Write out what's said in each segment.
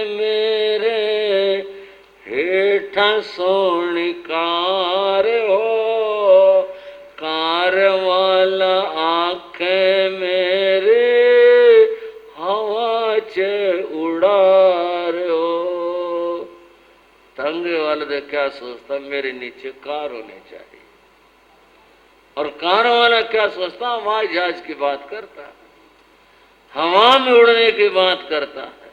मेरे हेठा सोनी कार हो, कार वाला आंखें मेरे हवा चे उड़ार हो। तंगे वाला दे क्या सोचता, मेरे नीचे कार होनी चाहिए। और कार वाला क्या सोचता, हवाई जहाज की बात करता है, हवा में उड़ने की बात करता है।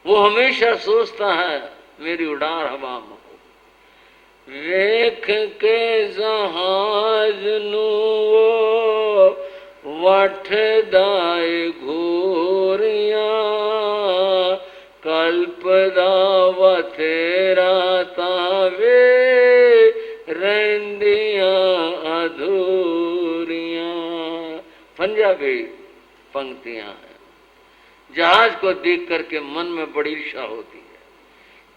वो हमेशा सोचता है मेरी उड़ान हवा में हो। वेख के जहाज नू वो वठ दाए घूरिया, कल्पदा वथेरा तावे रंदिया अधूरिया। पंजाबी पंक्तियां हैं। जहाज को देख करके मन में बड़ी ईर्ष्या होती है,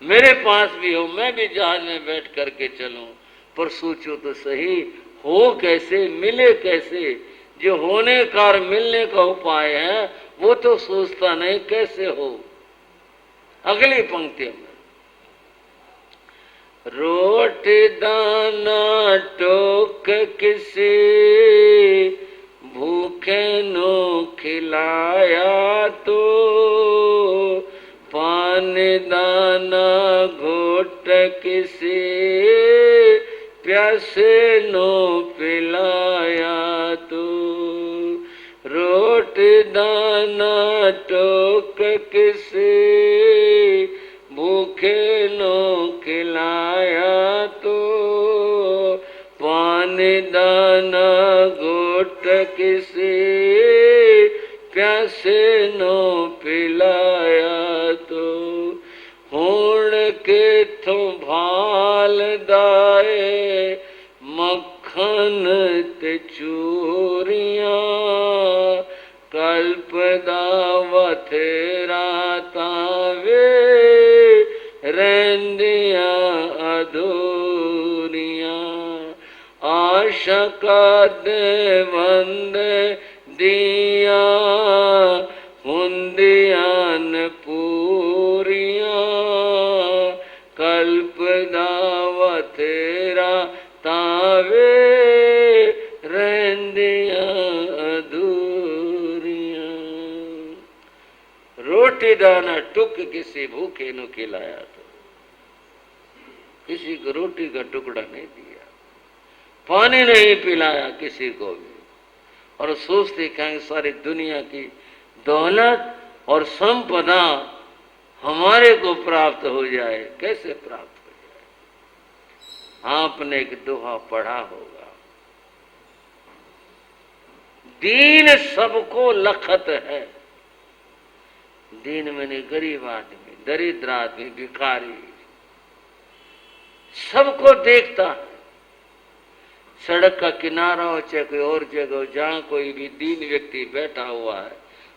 मेरे पास भी हो, मैं भी जहाज में बैठ करके चलूं। पर सोचो तो सही, हो कैसे, मिले कैसे। जो होने का और मिलने का उपाय है वो तो सोचता नहीं कैसे हो। अगली पंक्ति में, रोटी दाना टोक किसी भूखे नो खिलाया तो, पानी दाना घोट किसी प्यासे नो पिलाया तो। रोटी दाना टोक किसी भूखे नो खिलाया तो, पानी दाना घोट किसी प्यासे नो पिलाया तो। हुण के थो भाल दाए मक्खन ते चूरिया, कल्पदा वथेरा तावे रंदिया अधूरिया। आशा का देवंद दिया हुंदियान पूरिया, कल्पदा वथेरा तावे रंदिया अधूरिया। रोटी दाना टुक किसी भूखे नु खिलाया तो, किसी को रोटी का टुकड़ा नहीं दिया, पानी नहीं पिलाया किसी को भी। और सोचते कहेंगे सारी दुनिया की दौलत और संपदा हमारे को प्राप्त हो जाए, कैसे प्राप्त हो जाए। आपने एक दोहा पढ़ा होगा, दीन सबको लखत है। दीन मैंने गरीब आदमी, दरिद्र आदमी, भिखारी, सबको देखता है। सड़क का किनारा हो चाहे कोई और जगह हो, जहां कोई भी दीन व्यक्ति बैठा हुआ है,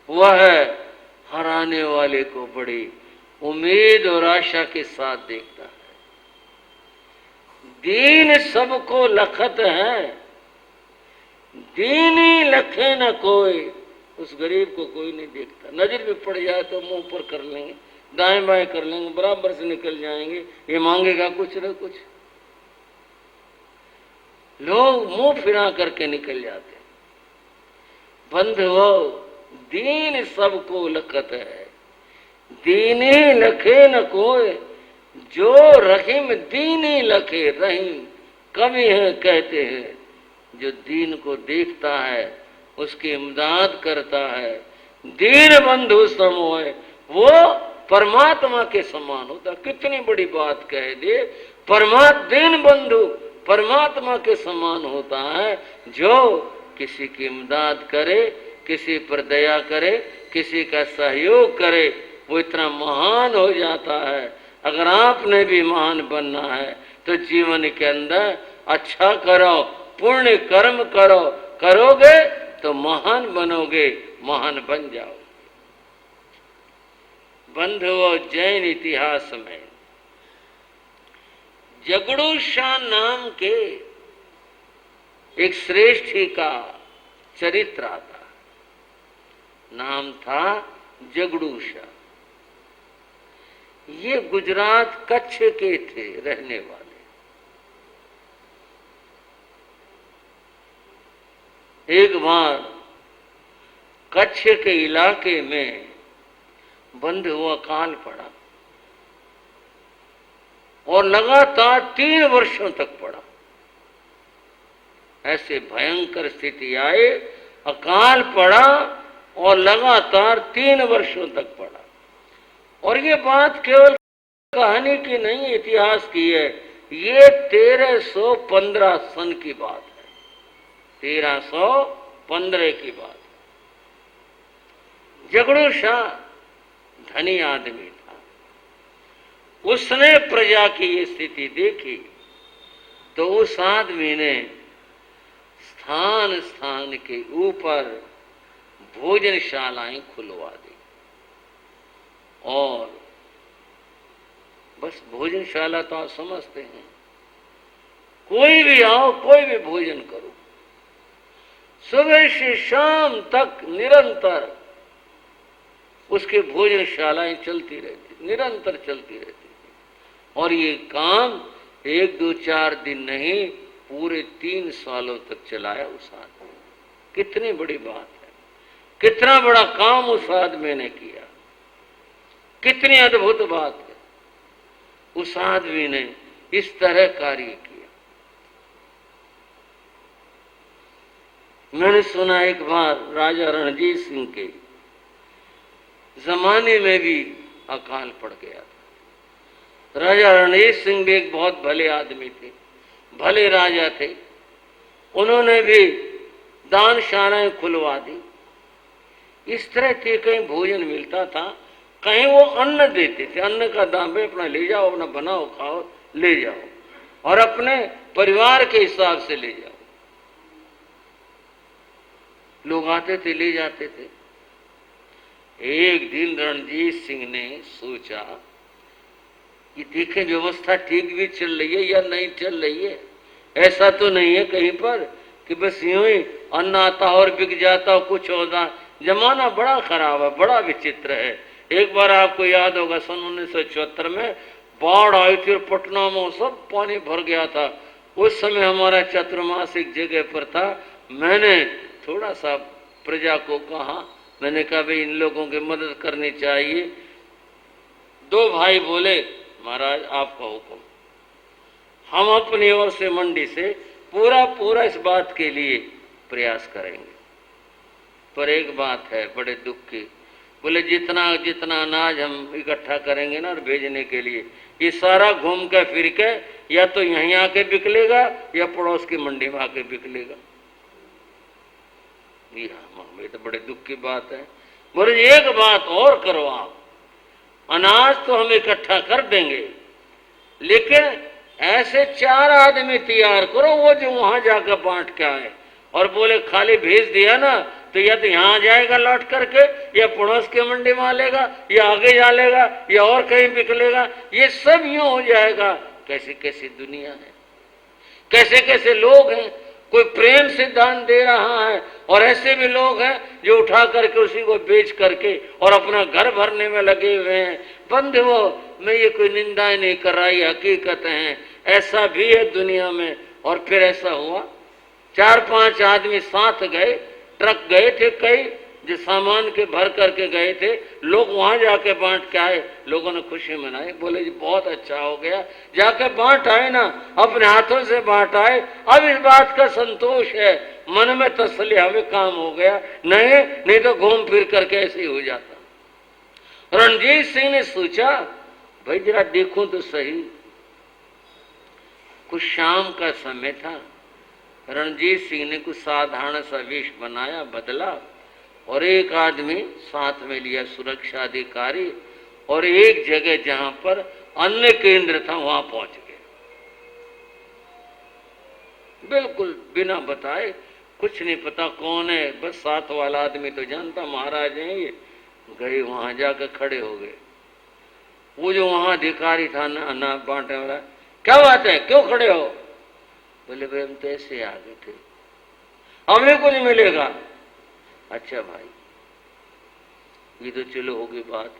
वह हराने वाले को बड़ी उम्मीद और आशा के साथ देखता है। दीन सबको लखत है, दीनी लखे न कोई। उस गरीब को कोई नहीं देखता। नजर भी पड़ जाए तो मुंह पर कर लेंगे, दाएं बाएं कर लेंगे, बराबर से निकल जाएंगे। ये मांगेगा कुछ न कुछ, लोग मुंह फिरा करके निकल जाते। बंधुओ, दीन सबको लखत है, दीनी लखे न कोई। जो रहीम दीनी लखे, रहीम कवि है कहते हैं, जो दीन को देखता है उसकी इमदाद करता है। दीन बंधु समोह, वो परमात्मा के समान होता। कितनी बड़ी बात कह दे, दीन बंधु परमात्मा के समान होता है। जो किसी की इमदाद करे, किसी पर दया करे, किसी का सहयोग करे, वो इतना महान हो जाता है। अगर आपने भी महान बनना है तो जीवन के अंदर अच्छा करो, पुण्य कर्म करो, करोगे तो महान बनोगे, महान बन जाओ। बंधुओं, जैन इतिहास में जगड़ू शाह नाम के एक श्रेष्ठी का चरित्र आता। नाम था जगड़ू शाह, ये गुजरात कच्छ के थे रहने वाले। एक बार कच्छ के इलाके में बंद हुआ काल पड़ा और लगातार 3 वर्षों तक पड़ा। ऐसे भयंकर स्थिति आए, अकाल पड़ा और लगातार 3 वर्षों तक पड़ा। और ये बात केवल कहानी की नहीं, इतिहास की है। ये 1315 सन की बात है, 1315 की बात है। जगड़ू शाह धनी आदमी था, उसने प्रजा की ये स्थिति देखी तो उस आदमी ने स्थान स्थान के ऊपर भोजनशालाएं खुलवा दी। और बस भोजनशाला तो आप समझते हैं, कोई भी आओ, कोई भी भोजन करो, सुबह से शाम तक निरंतर उसके भोजनशालाएं चलती रहती, निरंतर चलती रहती थी। और ये काम 1 2 4 दिन नहीं, पूरे 3 सालों तक चलाया उस आदमी। कितनी बड़ी बात है, कितना बड़ा काम उस आदमी ने किया, कितनी अद्भुत बात है। उस आदमी ने इस तरह कार्य किया। मैंने सुना एक बार राजा रणजीत सिंह के जमाने में भी अकाल पड़ गया था। राजा रणजीत सिंह भी एक बहुत भले आदमी थे, भले राजा थे। उन्होंने भी दानशालाएं खुलवा दी। इस तरह के कहीं भोजन मिलता था, कहीं वो अन्न देते थे, अन्न का दाम है, अपना ले जाओ, अपना बनाओ खाओ, ले जाओ, और अपने परिवार के हिसाब से ले जाओ। लोग आते थे, ले जाते थे। एक दिन रणजीत सिंह ने सोचा कि देखें व्यवस्था ठीक भी चल रही है या नहीं चल रही है। ऐसा तो नहीं है कहीं पर कि बस यूं ही अन्न आता और बिक जाता, कुछ होता। जमाना बड़ा खराब है, बड़ा विचित्र है। एक बार आपको याद होगा, सन 1974 में बाढ़ आई थी और पटना में सब पानी भर गया था। उस समय हमारा चतुर्मासिक जगह पर था। मैंने थोड़ा सा प्रजा को कहा, मैंने कहा भाई इन लोगों की मदद करनी चाहिए। 2 भाई बोले महाराज आपका हुक्म, हम अपनी ओर से मंडी से पूरा इस बात के लिए प्रयास करेंगे। पर एक बात है बड़े दुख की, बोले जितना अनाज हम इकट्ठा करेंगे ना और भेजने के लिए, ये सारा घूम के फिर के या तो यहीं आके बिकलेगा या पड़ोस की मंडी में आके बिकलेगा। ये तो बड़े दुख की बात है। बोले एक बात और करो आप, अनाज तो हम इकट्ठा कर देंगे, लेकिन ऐसे 4 आदमी तैयार करो वो जो वहां जाकर बांट के आए। और बोले खाली भेज दिया ना तो या तो यहाँ जाएगा लौट करके, या पड़ोस के मंडी में लेगा, या आगे जा लेगा, या और कहीं बिक लेगा। ये सब यूं हो जाएगा। कैसी कैसी दुनिया है, कैसे कैसे लोग हैं। कोई प्रेम से दान दे रहा है और ऐसे भी लोग हैं जो उठा करके उसी को बेच करके और अपना घर भरने में लगे हुए हैं। बंधुओं, मैं ये कोई निंदाएं नहीं कर रहा, ये हकीकत है, ऐसा भी है दुनिया में। और फिर ऐसा हुआ, 4-5 आदमी साथ गए, ट्रक गए थे कई जो सामान के भर करके गए थे। लोग वहां जाके बांट के आए, लोगों ने खुशी मनाई। बोले जी बहुत अच्छा हो गया, जाके बांट आए ना, अपने हाथों से बांट आए। अब इस बात का संतोष है, मन में तसल्ली, हमें काम हो गया। नहीं तो घूम फिर करके ऐसे ही हो जाता। रणजीत सिंह ने सोचा भाई जरा देखूं तो सही। कुछ शाम का समय था। रणजीत सिंह ने कुछ साधारण सा वेश बनाया, बदला, और एक आदमी साथ में लिया, सुरक्षा अधिकारी, और एक जगह जहां पर अन्न केंद्र था वहां पहुंच गए। बिल्कुल बिना बताए, कुछ नहीं पता कौन है, बस साथ वाला आदमी तो जानता महाराज हैं ये। गए वहां जाकर खड़े हो गए। वो जो वहां अधिकारी था ना अनाज बांटने वाला, क्या बात है, क्यों खड़े हो? बोले भाई हम तो ऐसे आ गए थे, हमें कुछ मिलेगा। अच्छा भाई, ये तो चलो होगी बात।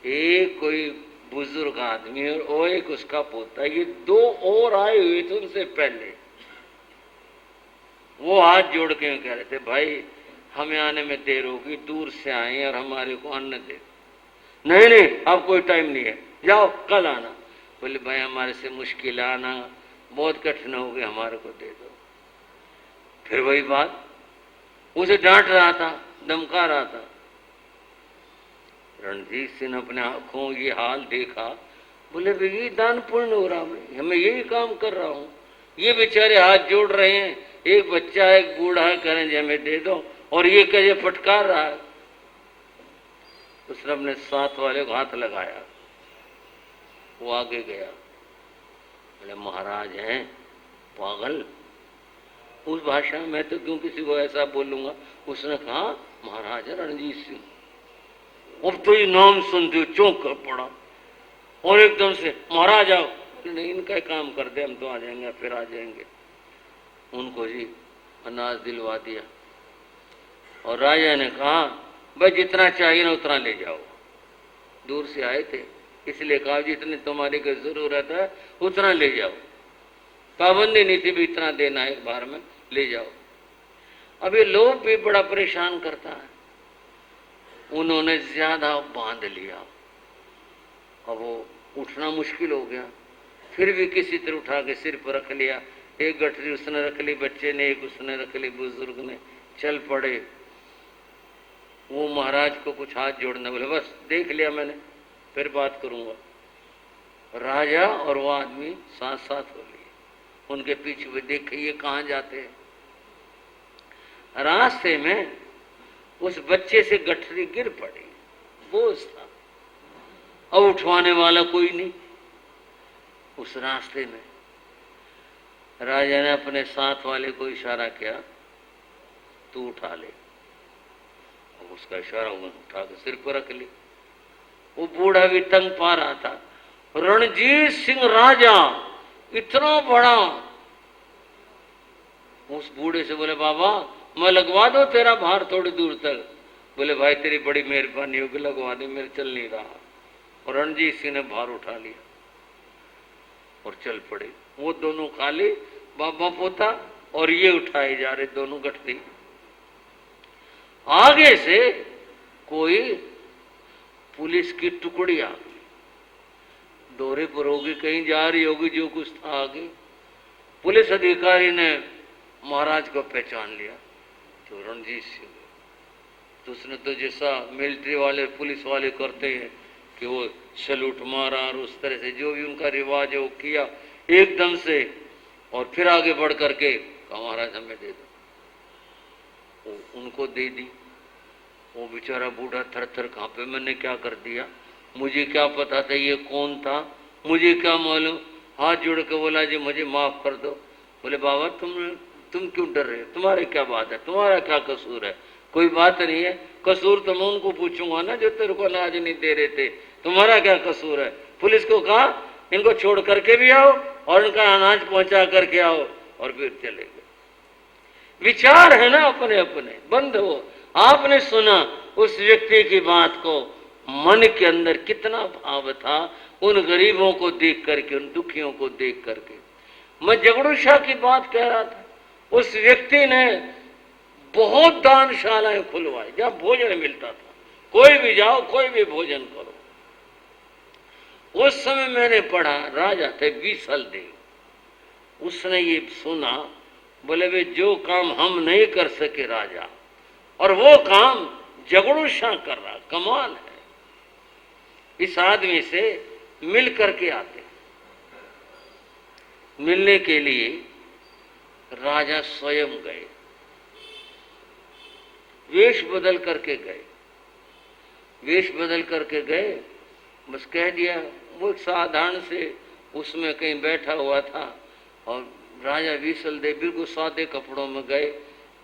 एक कोई बुजुर्ग आदमी और वो एक उसका पोता, ये दो और आए हुए थे उनसे पहले। वो हाथ जोड़ के कह रहे थे, भाई हमें आने में देर होगी, दूर से आए और हमारे को अन्न दे। नहीं नहीं, अब कोई टाइम नहीं है, जाओ कल आना। बोले भाई हमारे से मुश्किल आना, बहुत कठिन हो गया, हमारे को दे दो। फिर वही बात, उसे डांट रहा था, धमका रहा था। रणजीत सिंह ने अपने आंखों ये हाल देखा, बोले यही दान पुण्य हो रहा, मैं यही काम कर रहा हूं। ये बेचारे हाथ जोड़ रहे हैं, एक बच्चा है, एक बूढ़ा है, करें जे हमें दे दो, और ये कैसे फटकार रहा है। उसने अपने साथ वाले को हाथ लगाया, वो आगे गया। बोले महाराज हैं पागल, उस भाषा में तो क्यों किसी को ऐसा बोलूंगा। उसने कहा महाराज रणजीत सिंह। अब तो ये नाम सुनते चौंक कर पड़ा और एकदम से महाराज आओ। नहीं इनका काम कर दे, हम तो आ जाएंगे, फिर आ जाएंगे। उनको जी अनाज दिलवा दिया और राजा ने कहा भाई जितना चाहिए ना उतना ले जाओ। दूर से आए थे इसलिए कहा जितनी तुम्हारी को जरूरत है उतना ले जाओ, पाबंदी नहीं थी भी इतना देना एक बार में, ले जाओ। अब ये लोभ भी बड़ा परेशान करता है, उन्होंने ज्यादा बांध लिया, अब वो उठना मुश्किल हो गया। फिर भी किसी तरह उठा के सिर पर रख लिया, एक गठरी उसने रख ली, बच्चे ने एक उसने रख ली, बुजुर्ग ने, चल पड़े। वो महाराज को कुछ हाथ जोड़ने बोले बस देख लिया मैंने, फिर बात करूंगा। राजा और वो आदमी साथ साथ हो लिए, उनके पीछे भी देखे ये कहाँ जाते हैं। रास्ते में उस बच्चे से गठरी गिर पड़ी, बोझ था, अब उठवाने वाला कोई नहीं। उस रास्ते में राजा ने अपने साथ वाले को इशारा किया, तू उठा ले। अब उसका इशारा उठा के सिर पर रख ली। वो बूढ़ा भी तंग पा रहा था। रणजीत सिंह राजा इतना बड़ा, उस बूढ़े से बोले बाबा मैं लगवा दो तेरा भार थोड़ी दूर तक। बोले भाई तेरी बड़ी मेहरबानी होगी, लगवा दे, मेरे चल नहीं रहा। और रणजीत सिंह ने भार उठा लिया और चल पड़े। वो दोनों काले बाबा पोता और ये उठाए जा रहे दोनों गठरी। आगे से कोई पुलिस की टुकड़ी आ गई, दौरे पर होगी, कहीं जा रही होगी, जो कुछ था आगे। पुलिस अधिकारी ने महाराज को पहचान लिया, तो रणजीत सिंह। तो उसने तो जैसा मिलिट्री वाले पुलिस वाले करते हैं कि वो सैल्यूट मारा और उस तरह से जो भी उनका रिवाज है वो किया एकदम से, और फिर आगे बढ़ करके कहा महाराज हमें दे दो। उनको दे दी। वो बेचारा बूढ़ा थर थर कांपे, मैंने क्या कर दिया, मुझे क्या पता था ये कौन था, मुझे क्या मालूम। हाथ जोड़ के बोला जी मुझे माफ कर दो। बोले बाबा तुम क्यों डर रहे हो, तुम्हारे क्या बात है, तुम्हारा क्या कसूर है। कोई बात नहीं है, कसूर तो मैं उनको पूछूंगा ना जो तेरे को अनाज नहीं दे रहे थे, तुम्हारा क्या कसूर है। पुलिस को कहा इनको छोड़ करके भी आओ और इनका अनाज पहुंचा करके आओ, और फिर चले गए। विचार है ना अपने अपने, बंद हो। आपने सुना उस व्यक्ति की बात को, मन के अंदर कितना भाव था उन गरीबों को देख करके, उन दुखियों को देख करके। मैं जगड़ू शाह की बात कह रहा था, उस व्यक्ति ने बहुत दानशालाएं खुलवाई जहां भोजन मिलता था, कोई भी जाओ कोई भी भोजन करो। उस समय मैंने पढ़ा, राजा थे बीसल देव, उसने ये सुना, बोले वे जो काम हम नहीं कर सके राजा, और वो काम जगड़ू शाह कर रहा, कमाल है। इस आदमी से मिल करके आते। मिलने के लिए राजा स्वयं गए, वेश बदल करके गए, वेश बदल करके गए। बस कह दिया, वो साधारण से उसमें कहीं बैठा हुआ था, और राजा बीसल देव बिल्कुल सादे कपड़ों में गए,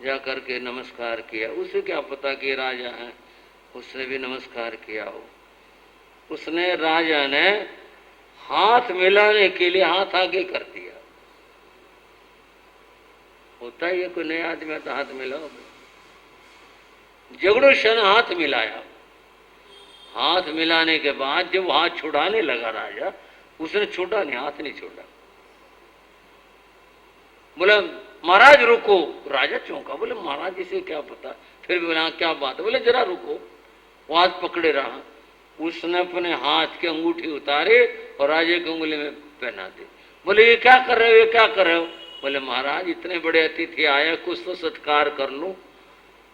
जा करके नमस्कार किया। उसे क्या पता कि राजा है, उसने भी नमस्कार किया हो। उसने, राजा ने हाथ मिलाने के लिए हाथ आगे कर दिया। होता ही है कोई नया आदमी तो हाथ मिलाओ। जगड़ू शाह ने हाथ मिलाया हाथ मिलाने के बाद जब हाथ छुड़ाने लगा राजा, उसने छोड़ा नहीं, हाथ नहीं छोड़ा। बोला महाराज रुको। राजा चौंका, बोले महाराज इसे क्या पता? फिर भी बोला क्या बात है? बोले जरा रुको। वो हाथ पकड़े रहा, उसने अपने हाथ के अंगूठी उतारे और राजे की उंगली में पहना दी। बोले ये क्या कर रहे हो, ये क्या कर रहे हो? बोले महाराज इतने बड़े अतिथि आया, कुछ तो सत्कार कर लूं।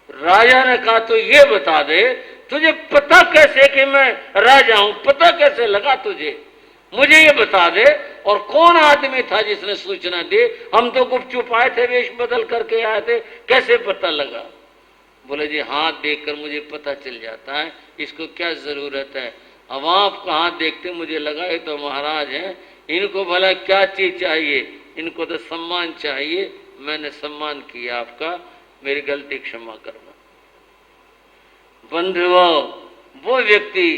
राजा ने कहा तो ये बता दे, तुझे पता कैसे कि मैं राजा हूं? पता कैसे लगा तुझे? मुझे ये बता दे, और कौन आदमी था जिसने सूचना दी? हम तो गुपचुप आए थे, वेश बदल करके आए थे, कैसे पता लगा? बोले जी हाथ देखकर मुझे पता चल जाता है, इसको क्या जरूरत है? अब आपका हाथ देखते मुझे लगा ये तो महाराज हैं, इनको भला क्या चीज चाहिए? इनको तो सम्मान चाहिए, मैंने सम्मान किया आपका, मेरी गलती क्षमा करना। बंधुओं, वो व्यक्ति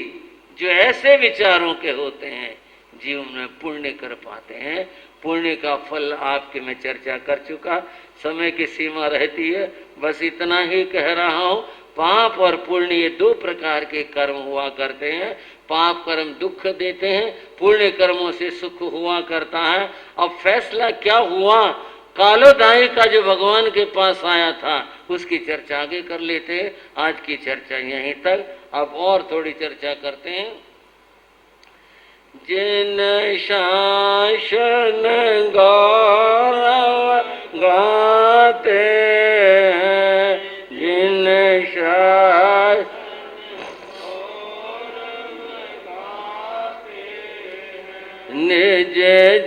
जो ऐसे विचारों के होते हैं जीवन में पुण्य कर पाते हैं। पुण्य का फल आपके में चर्चा कर चुका, समय की सीमा रहती है, बस इतना ही कह रहा हूं। पाप और पुण्य ये दो प्रकार के कर्म हुआ करते हैं। पाप कर्म दुख देते हैं, पुण्य कर्मों से सुख हुआ करता है। अब फैसला क्या हुआ? कालोदाई का जो भगवान के पास आया था उसकी चर्चा आगे कर लेते हैं। आज की चर्चा यहीं तक, अब और थोड़ी चर्चा करते हैं। जिन शासन गौरव गाते हैं, जिन शासन निज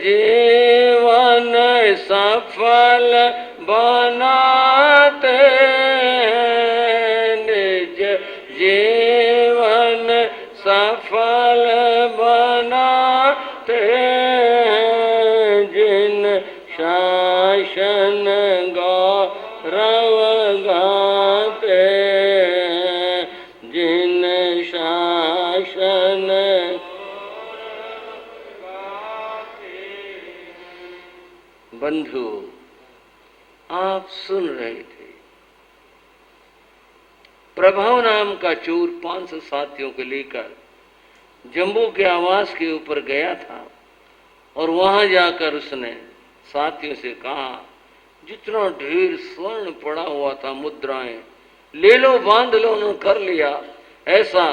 जीवन सफल बनाते हैं, निज जीवन सफल बनाते हैं, जिन शासन गौरव गाते हैं, जिन शासन। बंधु आप सुन रहे थे, प्रभाव नाम का चोर 500 साथियों को लेकर जम्बू के आवास के ऊपर गया था और वहां जाकर उसने साथियों से कहा जितना ढेर स्वर्ण पड़ा हुआ था, मुद्राएं ले लो, बांध लो। उन्होंने कर लिया ऐसा,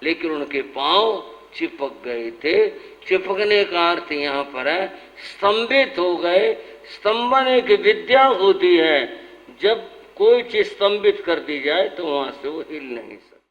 लेकिन उनके पांव चिपक गए थे। चिपकने का अर्थ यहाँ पर है स्तंभित हो गए। स्तंभन एक विद्या होती है, जब कोई चीज स्तंभित कर दी जाए तो वहां से वो हिल नहीं सकता।